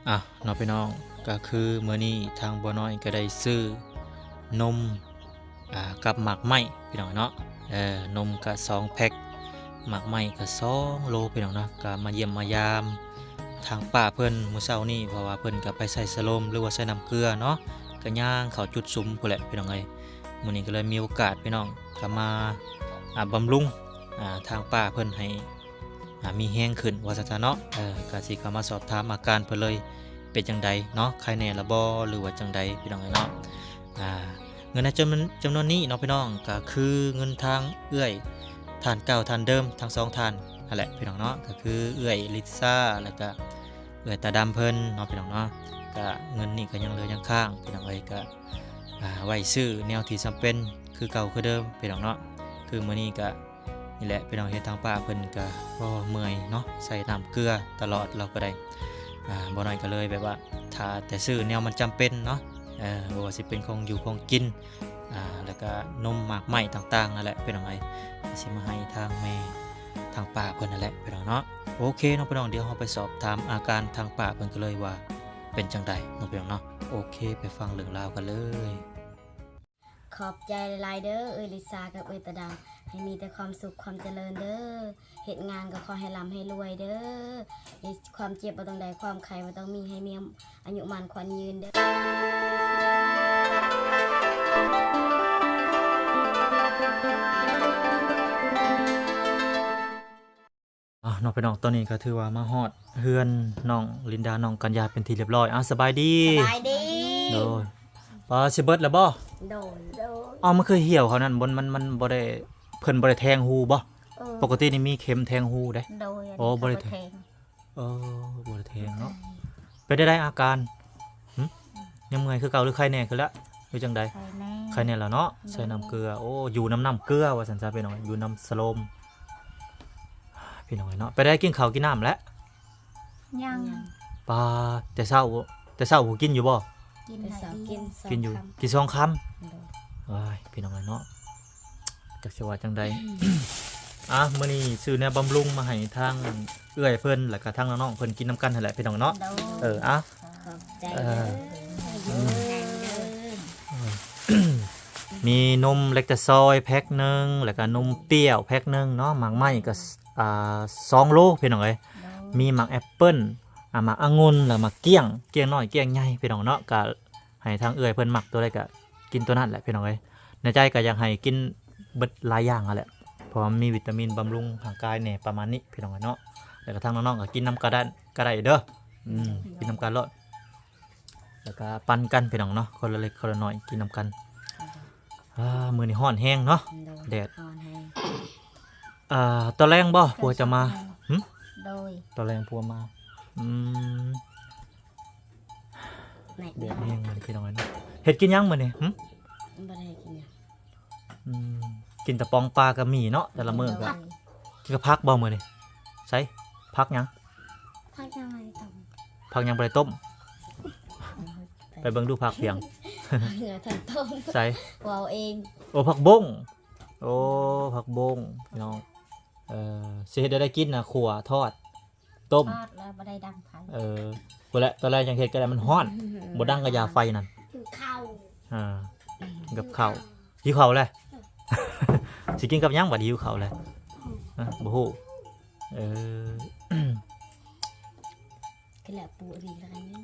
น้องพี่น้องก็คือมื้อนี้ทางบัวน้อยก็ได้ซื้อนมกับหมากไหมพี่น้องเนาะนมก็2 แพ็คหมากไหมก็2 โลพี่น้องเนาะก็มาเยี่ยมมายามทางป้าเพิ่นมื้อเช้านี้เพราะว่าเพิ่นก็ไปใส่สโลมหรือว่าใส่น้ำเกลือเนาะก็ย่างเข้าจุดซุ้มพู้นแหละพี่น้องเอ้ยมื้อนี้ก็เลยมีโอกาสพี่น้องก็มาบำรุงทางป้าเพิ่นให้มีแห้งขึ้นว่าซั่นซะเนาะก็สิเข้ามาสอบถามอาการเพิ่นเลยเป็นจังใดเนาะใครแน่ละบ่หรือว่าจังใดพี่น้องเอ้ยเนาะอ่า เงินในจำนวนนี้เนาะพี่น้องก็คือเงินทางเอื้อยทานเก่าทานเดิมทั้ง2ทานนั่นแหละพี่น้องเนาะก็คือเอื้อยลิซ่าแล้วก็เอื้อยตาดำเพิ่นเนาะพี่น้องเนาะก็เงินนี่ก็ยังเหลือยังค้างพี่น้องเอ้ยก็ไว้ซื้อแนวที่จำเป็นคือเก่าคือเดิมพี่น้องเนาะคือมื้อนี้ก็นี่แหละพี่น้องเฮ็ดทางป้าเพิ่นก็บ่เมื่อยเนาะใส่น้ำเกลือตลอดเราก็ได้บ่น้อยก็เลยแบบว่าถ้าแต่ซื้อแนวมันจำเป็นเนาะบ่ว่าสิเป็นของอยู่ของกินแล้วก็นมหมากไหมต่างๆนั่นแหละเป็นยังไงสิมาให้ทางแม่ทางป่าเพิ่นนั่นแหละเป็นน้องเนาะโอเคน้องพี่น้องเดี๋ยวเราไปสอบถามอาการทางป่าเพิ่นกันเลยว่าเป็นจังใดน้องพี่น้องเนาะโอเคไปฟังเรื่องราวกันเลยขอบใจหลายเด้อลิซากับตาดำให้มีแต่ความสุขความเจริญเด้อเหตุงานก็ขอให้ร่ำให้รวยเด้อความเจ็บบ่ต้องใดความไข้บ่ต้องมีให้มีอายุมันขวัญยืนเด้อน้องพี่น้องตอนนี้ก็ถือว่ามาฮอดเฮือนน้องลินดาน้องกัญญาเป็นที่เรียบร้อยสบายดีสบายดีโดยปลาสิเบิดแล้วบ่โดนมันเคยเหี่ยวเขานั่นมันบ่ได้เพิ่นบ่ได้แทงหูบ่ปกตินี่มีเข็มแทงหูเด้โดยบ่ได้แทงบ่ได้แทงเนาะไปได้อาการยังเมื่อยคือเก่าหรือไข้แน่คือละหรือจังใดไข้แน่แล้วเนาะใส่น้ำเกลืออยู่น้ำเกลือว่าซั่นซะพี่น้องอยู่น้ำสโลมพี่น้องเนาะไปได้กินข้าวกินน้ำแล้วยังปลาแต่เช้าบ่กินอยู่บ่กินอยู่กิน2 คำว้ายพี่น้องเนาะจักสิว่าจังใดมื้อนี้ซื้อแนวบำรุงมาให้ทางเอื้อยเพิ่นแล้วก็ทางน้องๆเพิ่นกินน้ำกันนั่นแหละพี่น้องเนาะมีนมเล็กตะซอยแพ็คหนึ่งแล้วก็นมเปรี้ยวแพ็คหนึ่งเนาะหมากไหมก็2 โลพี่น้องเอ้ยมีหมากแอปเปิ้ลหมากองุ่นแล้วหมากเกี้ยงน้อยเกี้ยงใหญ่พี่น้องเนาะก็ให้ทางเอื้อยเพิ่นหมักตัวใดก็กินตัวนั้นแหละพี่น้องเอ้ยในใจก็อยากให้กินเบิดหลายอย่างนั่นแหละเพราะมีวิตามินบำรุงร่างกายเนี่ยประมาณนี้พี่น้องเนาะแล้วก็ทางน้องๆก็กินน้ำก็ได้เด้อกินน้ำกันเลยแล้วก็ปั่นกันพี่น้องเนาะคนละเล็กคนละน้อยกินน้ำกันมือนี่ห้อนแห้งเนาะแดดตอนแรงบ่ผัวจะมาตอนแรงผัวมาแดดแห้งมันพี่น้องเนาะเห็ดกินยังมื้อนี่กินแต่ปองปลากับหมี่เนาะแต่ละมื้อก็กินกับผักบ่มื้อนี่ใส่ผักยังผักยังบ่ได้ต้มไปเบิ่งดูผักเพียงเหนือถังต้มใส่วาวเองผักบงผักบงพี่น้องสิเฮ็ดได้กินนะขั่วทอดต้มแล้วบ่ได้ดังไฟพุ่นแหละตอนแรกยังเฮ็ดก็ได้มันร้อนบ่ดังก็ยาไฟนั่นข้าวกับข้าวหิวข้าวเลย สิกินกับหยังบัดหิวข้าวเลยบ่ฮู้ก็แหละปูอีแล้วกันนี่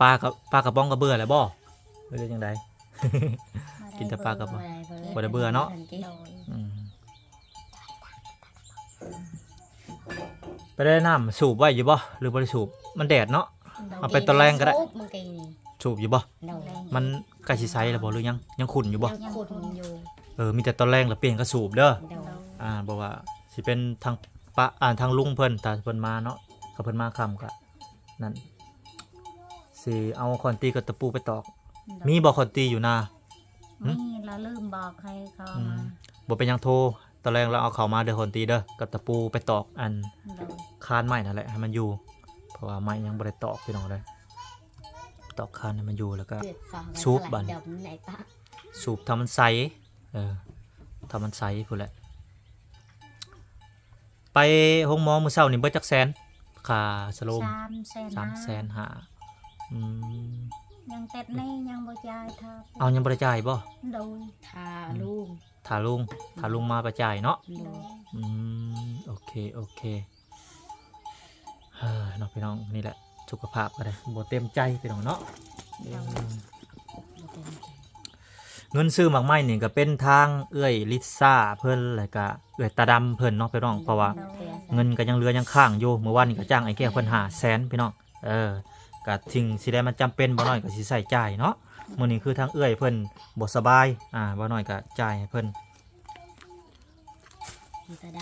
ปลากระป๋องก็เบื่อแล้วบ่เป็นจังได๋ กินแต่ปลากระป๋องบ่ได้เบื่อเนาะไปได้น้ำสูบไว้อยู่บ่หรือบ่ได้สูบมันแดดเนาะเอาไปตอนแรงก็ได้สูบอยู่บ่มันใกล้สิใสแล้วบ่หรือยังขุ่นอยู่บ่มีแต่ตอนแรงแล้วเปลี่ยนก็สูบเด้อบอกว่าสิเป็นทางป้าทางลุงเพิ่นถ้าเพิ่นมาเนาะถ้าเพิ่นมาค่ำก็นั่นสิเอาคอนตีกับตะปูไปตอกมีบ่คอนตีอยู่นามีเราลืมบอกให้เขามาบ่เป็นยังโทรตอนแรกเราเอาเขามาเด้อคอนตีเด้อกับตะปูไปตอกอันคานไม้นั่นแหละให้มันอยู่เพราะว่าไม้ยังบ่ได้ตอกพี่น้องเลยตอกคานให้มันอยู่แล้วก็สูบบัดสูบทำมันใสทำมันใสพุ่นแหละไปห้องหมอมื้อเช้านี่เบิดจักแสนค่าสโลม300,000 อืม ยังเต็ดนี่ยังบ่จ่ายทา เอายังบ่ได้จ่ายบ่ โดย ทาลูก ถ้าลุงมาไปจ่ายเนาะ โดย อืมโอเคเนาะพี่น้องนี่แหละสุขภาพก็ได้บ่เต็มใจพี่น้องเนาะเงินซื้อหมากไม้นี่ก็เป็นทางเอื้อยลิซ่าเพิ่นแล้วก็เอื้อยตาดำเพิ่นเนาะพี่น้องเพราะว่าเงินก็ยังเหลือยังค้างอยู่เมื่อวานนี้ก็จ้างไอ้แก้วเพิ่น500,000พี่น้องก็ทิ้งสิได้มันจำเป็นบ่น้อยก็สิใช้จ่ายเนาะมื้อนี้คือทางเอื้อยเพิ่นบ่สบายบ่น้อยก็จ่ายให้เพิ่น ตาด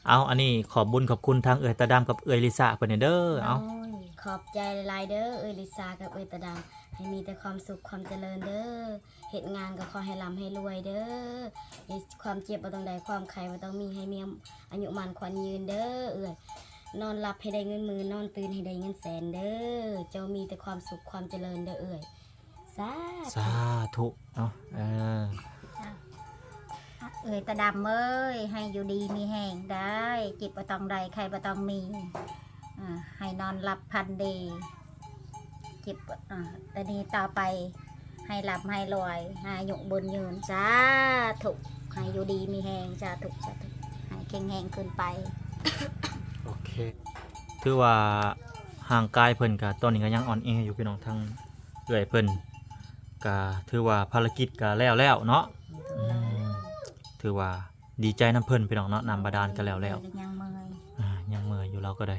เอาอันนี้ขอบบุญขอบคุณทางเอื้อยตาดำกับเอื้อยลิซ่าเพิ่นเด้อเอา โดย ำขอบใจหลายๆเด้อเอยลิซากับเอยตาดำให้มีแต่ความสุขความเจริญเด้อเฮ็ดงานก็ขอให้ร่ำให้รวยเด้อมีความเจ็บบ่ต้องใดความไข้บ่ต้องมีให้มีอายุมันขวัญยืนเด้อเอ้ยนอนหลับให้ได้เงินหมื่นนอนตื่นให้ได้เงินแสนเด้อเจ้ามีแต่ความสุขความเจริญเด้อเอ้ยสา สาธุเนาะเอ่ยตาดำเอ้ยให้อยู่ดีมีแห่งได้จิตบ่ต้องใดใครบ่ต้องมีให้นอนหลับพันดีจิตแต่นี้ต่อไปให้หลับให้รวยให้อายุบุญยืนสาธุให้อยู่ดีมีแห่งสาธุให้แข็งแรงขึ้นไป โอเคถือว่าห่างกายเพิ่นก็ตอนนี้ก็ยังอ่อนแออยู่พี่น้องทางเอื้อยเพิ่นก็ถือว่าภารกิจก็แล้วเนาะถือว่าดีใจน้ำเพิ่นพี่น้องเนาะน้ำบาดาลก็แล้ว ยังเมื่อย ยังเมื่อยอยู่เราก็ได้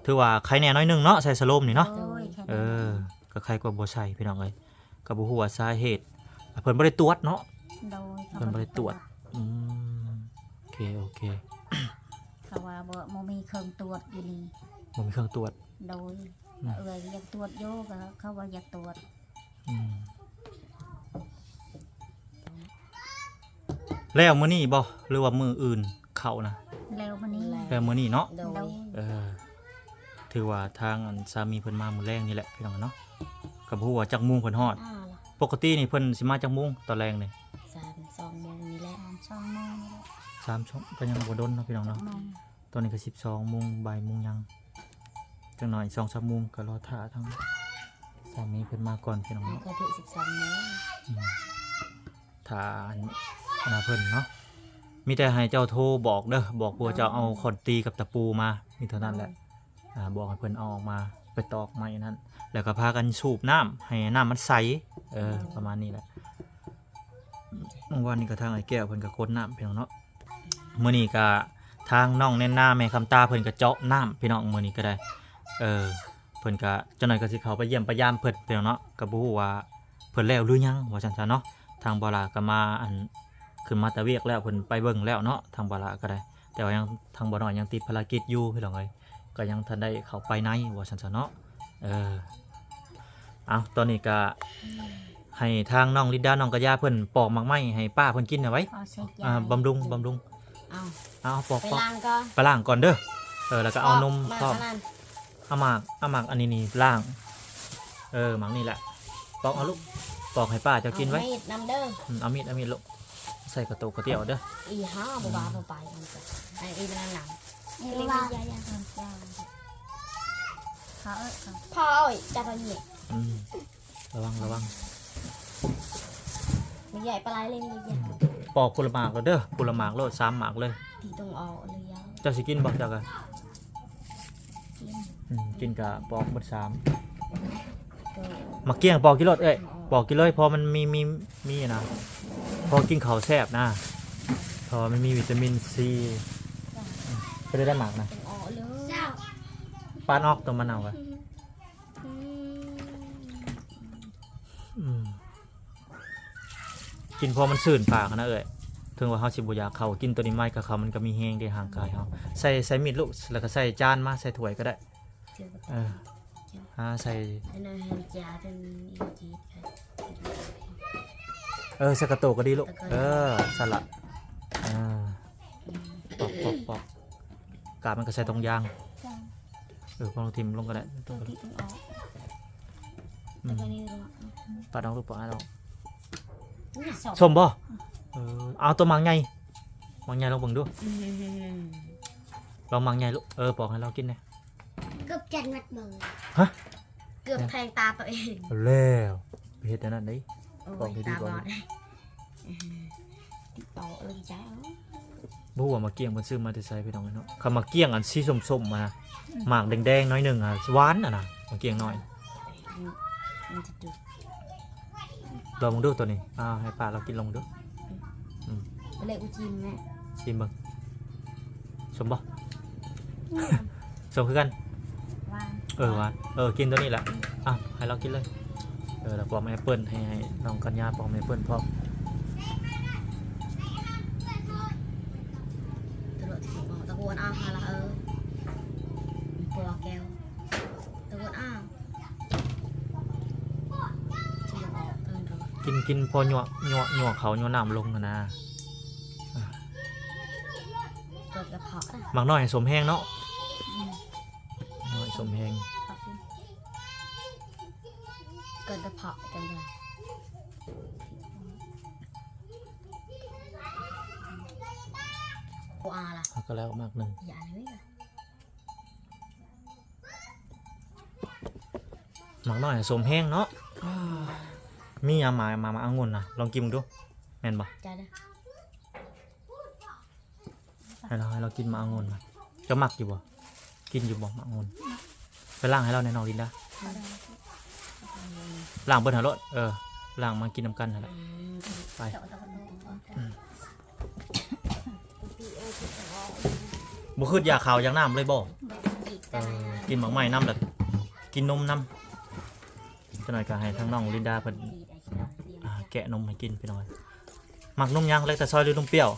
ถือว่าใครแน่น้อยหนึงเนาะใส่สโลมนี่เนาะ โอ้ยแค่นั้น ก็ใครก็บ่ใส่พี่น้องเอ้ยก็บ่ฮู้ว่าสาเหตุเพิ่นบ่ได้ตรวจเนาะ โดย เพิ่นบ่ได้ตรวจอืมโอเค เขาว่าบ่มีเครื่องตรวจอยู่นี่ บ่มีเครื่องตรวจ โดยเอ่ยอยากตรวจโยก็เขาว่าอยากตรวจ อืมแล้วมื้อนี้บ่หรือว่ามื้ออื่นเข้านะ แล้ววันนี้ แล้วมื้อนี้เนาะ โด โด ย ย ถือว่าทางอันสามีเพิ่นมามื้อแรงนี่แหละพี่น้องเนาะก็บ่ฮู้ว่าจักโมงเพิ่นฮอด ล่ะ ปกตินี่เพิ่นสิมาจักโมงตอนแรงนี่ 2 โมงนี่แหละ ช่องโมงนี่แหละ 3 ชั่วโมงก็ยังบ่ดนเนาะพี่น้องเนาะ โมง ตอนนี้ก็12 โมงบ่ายโมงยังจังหน่อย 2-3 โมงก็รอท่าทางสามีเพิ่นมาก่อนพี่น้อง มัน เนาะ ก็ถึง12 โมง ถ้าอันเพิ่นเนาะมีแต่ให้เจ้าโทรบอกเด้อบอกว่าจะเอาขอนตีกับตะปูมามีเท่านั้นแหละบอกให้เพิ่นเอาออกมาไปตอกไม้นั้นแล้วก็พากันสูบน้ำให้น้ำมันใสประมาณนี้แหละเมื่อวานนี้ก็ทางไอ้แก้วเพิ่นก็กดน้ำพี่น้องเนาะมื้อนี้ก็ทางน้องแน่นหน้าแม่คำตาเพิ่นก็เจาะน้ำพี่น้องมื้อนี้ก็ได้เพิ่นก็จังหน่อยก็สิเข้าไปเยี่ยมไปยามเพิ่นพี่น้องเนาะก็บ่ฮู้ว่าเพิ่นแล้วหรือยังว่าซั่นๆเนาะทางบ่ล่ะก็มาขึ้นมาตะเวียกแล้วเพิ่นไปเบิ่งแล้วเนาะทางบ่ล่ะก็ได้แต่ว่ายังทางบ่น้อยยังติดภารกิจอยู่พี่น้องเอ้ยก็ยังทันได้เข้าไปในว่าซั่นๆเนาะเอาตอนนี้ก็ให้ทางน้องลิดดาน้องกระยาเพิ่นปอกหมากไม้ให้ป้าเพิ่นกินเอาไว้ เอาใส่ยา บำรุง เอา เอาปอก ไป ปอก ล้างก็ ไปล้างก่อนเด้อแล้วก็เอานม มา พร้อม ขนาด เอาหมากอันนี้นี่ล้างหมากนี่แหละปอกเอาลูกปอกให้ป้าเจ้ากินไว้ เอามีดนำเด้อ เอามีดลูกใส่กระโตกกระเตี้ยวเด้อ อีห้าบ่บาบ่ไปมันจะไอ้อีเป็นหนัง นี่เลยว่าย่าเขาเขา พ่อเอ้ยจับไปเนี่ย ระวัง มันใหญ่ปลายเลยมันใหญ่ ปอกผลหมากแล้วเด้อผลหมากโลด3หมากเลย ที่ตรงออกเลยยาว เจ้าสิกินบ่เจ้าก็กินกะปอกหมด3 ก็ มาเกี้ยงปอกกิโลเอ้ยปอกกิโลพอมันมีนะพอกินข้าวแซ่บนะพอมันมีวิตามินซีก็ได้หมากนะ ตรงออกเลย ปานออกตัวมะนาวกันกินพอมันสื่นปากนะเอ้ยถึงว่าเฮาสิบ่อยากเข้ากินตัวนี้ไม่กับเขามันก็มีแฮงในห่างกายเฮาใส่มีดลูกแล้วก็ใส่จานมาใส่ถ้วยก็ได้ใส่ อันนั้นแฮมจ่าเป็นอีจีด ใส่กระโตกก็ดีลูกสลัดปอกกาบมันก็ใส่ตรงยางพอเราทิมลงก็ได้ ตรงที่ตรงออกแล้วก็นี่ลง ปาดเอาลูกปาดเอา นี่สอง ส้มบ่เอาตัวมังใหญ่ลองเบิ่งดูลองมังใหญ่ลูกปอกให้เรากินหน่อย เกือบจันมัดเบอร์ ฮะ เกือบ แทงตาตัวเอง เอาแล้วไปเฮ็ดอันนั้นได้ โอ้ บอก ย ให้ดี ตา ก่ บ อน อดติดต่อจ้า บ่ว่ามาเกี้ยงเพิ่นซื้อมาแต่ไสพี่น้องเนาะคำมาเกี้ยงอันสีส้มๆมาหมากแดงๆน้อยหนึงอ่ะหวานอ่ะนะมาเกี้ยงน้อย มันจะดุ ลองดูตัวนี้ให้ป้าเรากินลองดู ไปเลยอุจิมแม่ ชิมเบิ่งสมบ่สมคือกัน ว่าง หวานกินตัวนี้แหละให้เรากินเลยแล้วปอกแอปเปิ้ลให้น้องกัญญาปอกแอปเปิ้ลพร้อม ตลอดที่บอกตะโกนอ้าวฮาละปลอกแก้วตะโกนอ้าวที่จะออกเพิ่นรอ กินพอหยั่วเขาหยั่วน้ำลงนะ เกิดกระเพาะนะ หมักน้อยให้สมแห้งเนาะน้อยสมแห้ง เกิดกระเพาะกันเลยโออาล่ะ เอาก็แล้วมากหนึง อย่าเลยล่ะ หมักน้อยให้สมแห้งเนาะมียามาองุ่นนะลองกินดูแม่นบ่ จ้าเด้อ ให้เรากินมาองุ่นมาจะหมักอยู่บ่กินอยู่บ่มาองุ่นไปล้างให้เราในน้องลินดาล้างเบิ่นหารถล้างมากินน้ำกันนั่นแหละไป เจาะตะวันออก บ่คือยาขาวอย่างน้ำเลยบ่ อีกแต่ละ กินหมักไหม้น้ำแล้วกินนมน้ำจะหน่อยก็ให้ทั้งน้องลินดาเพิ่นแกะนมให้กินไปหน่อยหมักนมยังเล็กแต่ซอยหรือนมเปรี้ยว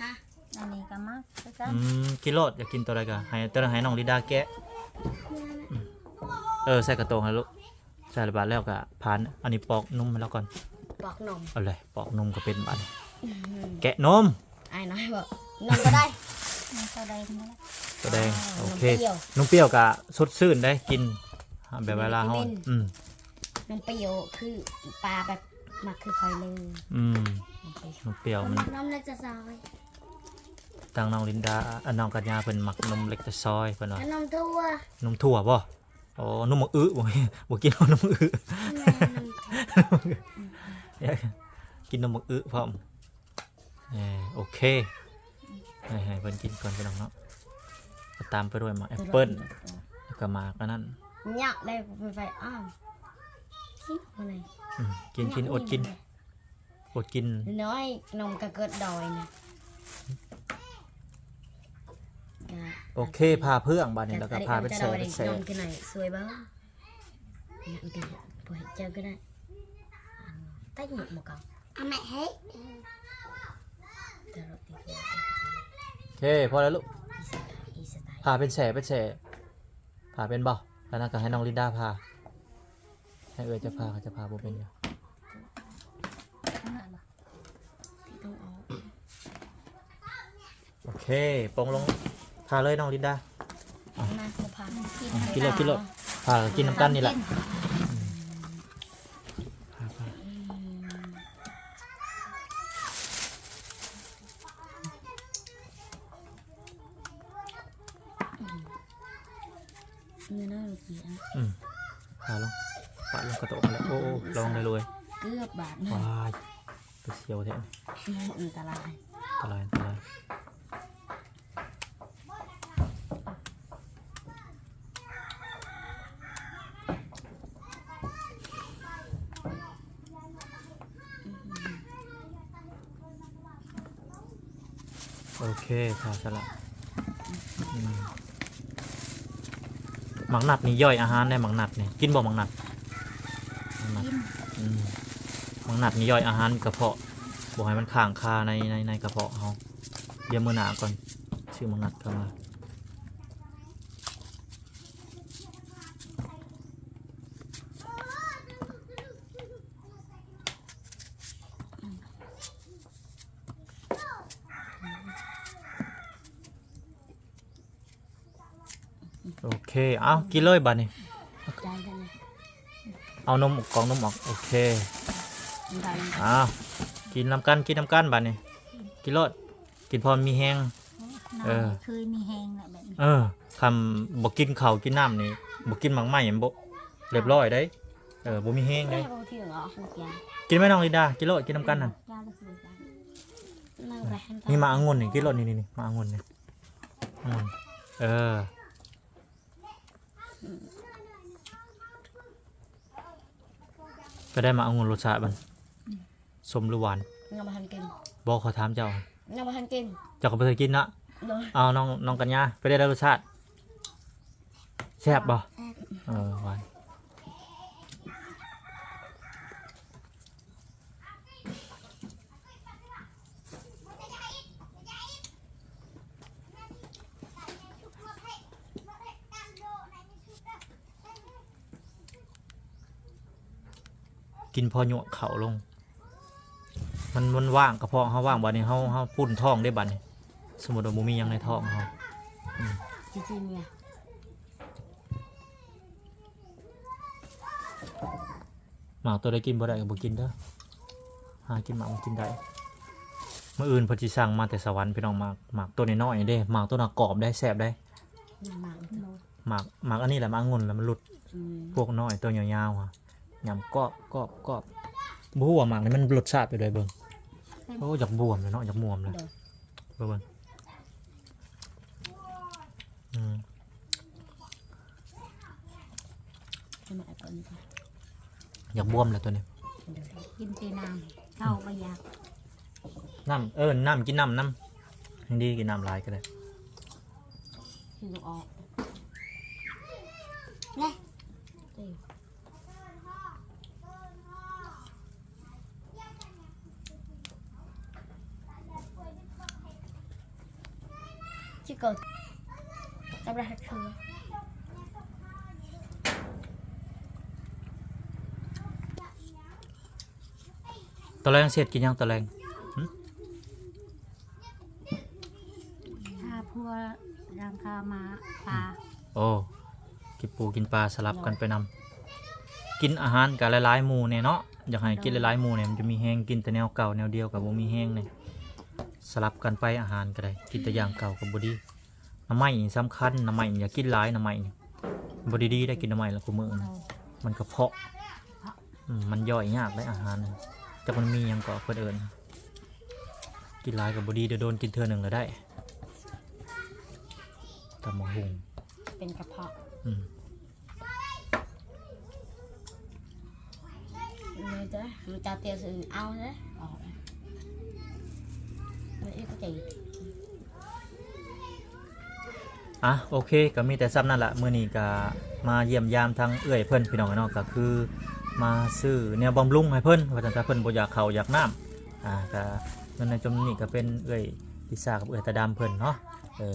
ฮะ อันนี้ก็มักคือกัน กินโลดอยากกินตัวใดก็ให้ตัวนั้นให้น้องลินดาแกะใส่กระโตงให้ลูกใส่ระบาดแล้วก็ผ่านอันนี้ปอกนมให้แล้วก่อน ปอกนม เอาเลยปอกนมก็เป็นบาดแกะนม ไอ้น้อยบอกนมก็ได้ มันก็ได้ทั้งนั้นแหละ ตัวแดงโอเค นมเปรี้ยว นมเปรี้ยวก็สดชื่นได้กินแบบเวลาเฮา วิตามิน อืม นมเปรี้ยวคือปลาแบบมักคือคอยเลย อืม โอเค นมเปรี้ยวมัน นมเล็กจะซอย ทางน้องลินดาน้องกัญญาเพิ่นมักนมเล็กแต่ซอยเพิ่นว่า แล้วนมทั่วน มถั่วบ่อ๋อนมมะอึบ่ บ่กินนมมะอึ แม่นมถั่ว กินนมมะอึพร้อมโอเคให้เพิ่นกินก่อนพี่น้องเนาะก็ตามไปด้วยหมากแอปเปิ้ลแล้วก็หมากอันนั้น อยากได้ไปอ้าวกินอะไร กินอดกินน้อยนมก็เกิดดอยนะ โอเคพาเพื่องบาดนี้แล้วก็พาไปแซ่ไปแซ่ นมกันหน่อยสวยบ้างเนี่ยดีปล่อยเจอก็ได้ตั้งหมดหมดก่อนเอาแม่ให้แต่รถติด โอเคพอแล้วลูก อีสไตล์ พาเป็นแซ่พาเป็นบ่แล้วนั่นก็ให้น้องลินดาพาให้จะพาเขาจะพาบ่เป็นอยู่ ทั้งนั้นเหรอ ที่ต้องเอา โอเคปองลงพาเลยน้องลินดา มาจะพา กินเลยพากินน้ำกันนี่แหละพา เงินน่ารักดีอ่ะ พาลงปาดลงกระโตกแล้วโอ้ลองเลยเลย เกือบบาท ว้ายไปเสียวแท้ อันตราย อันตรายโอเคพาสละหมักหนัดนี่ย่อยอาหารได้หมักหนัดนี่กินบ่หมักหนัดหมักหนัด กิน หมักหนัดนี่ย่อยอาหารกระเพาะบอกให้มันข้างคาในกระเพาะเขาเดี๋ยวมื้อหน้าก่อนชื่อหมักหนัดเข้ามาโอเคเอากินเลยบัดนี้ ใจกันเลย เอานมออกกล่องนมออกโอเค ได้ อ้าวกินน้ำกันบัดนี้กินรสกินพอมีแห้ง เคยมีแหงแหละแบบนี้ คำบอกกินข้าวกินน้ำนี่บอกกินหมักไหม้บ่ เรียบร้อยได้บ่มีแห้ง ได้ ได้ บางทีเหรอเมื่อกี้ กินไหมน้องลินดากินโลดกินน้ำกันนั่น นั่งไปให้ นี่มาองุ่นนี่กินโลดนี่มาองุ่นนี่องุ่นก็ได้มาองุ่นรสชาติมันสมหรือหวาน ยังมาทันกิน บอกขอถามเจ้า ยังมาทันกิน เจ้าก็ไปเคยกินนะ เลย เอาน้องกัญญาไปได้รสชาติแซ่บบ่หวานกินพอหยวกเข่าลงมันว่างกระเพาะเขาว่างบัดนี้เขาพุ่นท้องได้บัดนี้สมมติว่าบ่มีหยังในท้องเขา จริงๆเนี่ย หมากตัวได้กินบ่ได้ก็บ่กินเด้อหากินหมากมันกินได้มื้ออื่นเพอสิสั่งมาแต่สวรรค์พี่น้องหมากตัวน้อยๆเด้หมากตัวน่ะกรอบได้แซ่บได้ หมาก หมากอันนี้แหละหมากองุ่นแล้วมันหลุด อืม พวกน้อยตัวยาวๆอ่ะยำกรอบบ่ฮู้ว่าหมากนี่มันรสชาติไปเลยเบิ่งโอ้อยากบวมเลยเนาะอยากบวมเลยเบิ่งอืม จะมาก่อนค่ะ อยากบวมเลยตัวนี้ กินตีน้ำเข้าไปอยาก น้ำน้ำกินน้ำยังดีกินน้ำลายก็ได้ ที่ต้องออกเนี่ยชิโก้จับได้คือ ตอนแรงเสร็จกินยังตอนแรง ถ้าพัวรังคามาปลา โอ้กินปูกินปลาสลับกันไปนำกินอาหารกับหลายๆหมู่เนี่ยเนาะอยากให้กินหลายๆหมู่เนี่ยมันจะมีแห้งกินแต่แนวเก่าแนวเดียวกับบ่มีแห้งเนี่ยสลับกันไปอาหารก็ได้กินแต่อย่างเก่ากับบ่ดีน้ำไม้นี่สำคัญน้ำไม้นี่อย่ากินหลายน้ำไม้นี่บ่ดีๆได้กินน้ำไม้แล้วกูมื้อนี่มันกระเพาะมันย่อยยากได้อาหารนี่แต่มันมีหยังก็เพิ่นเอิ้นกินหลายกับบ่ดีเดี๋ยวโดนกินเทื่อหนึงแล้วได้ตำบักหุ่ง เป็นกระเพาะ เลยจ้ะมันจะเตียวสื่อเอาเลยออกเลยอีกก็ใจ โอเคก็มีแต่ซ้ำนั่นแหละมื้อนี้ก็มาเยี่ยมยามทางเอื้อยเพิ่นพี่น้องเนาะก็คือมาซื้อแนวบำรุงให้เพิ่นว่าจังซั่นเพิ่นบ่อยากข้าวอยากน้ำก็เงินในจำนวนนี้ก็เป็นเอื้อยลิซ่ากับเอื้อยตาดำเพิ่นเนาะ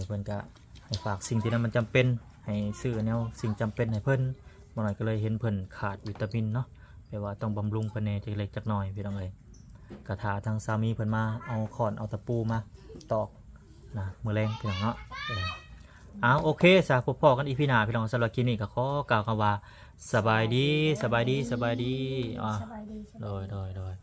เพิ่นก็ให้ฝากสิ่งที่นั้นมันจำเป็นให้ซื้อแนวสิ่งจำเป็นให้เพิ่นบ่หน่อยก็เลยเห็นเพิ่นขาดวิตามินเนาะแปลว่าต้องบำรุงเพิ่นแหน่จักเล็กจักน้อยพี่น้องเอ้ยก็ถ้าทางสามีเพิ่นมาเอาค้อนเอาตะปูมาตอกนะมื้อแรงพี่น้องเนาะโอเคสาพบพอกันอีพีหน้าพี่น้องสำหรับคลิปนี้ก็ขอกล่าวคำว่าสบายดี สบายดี โดย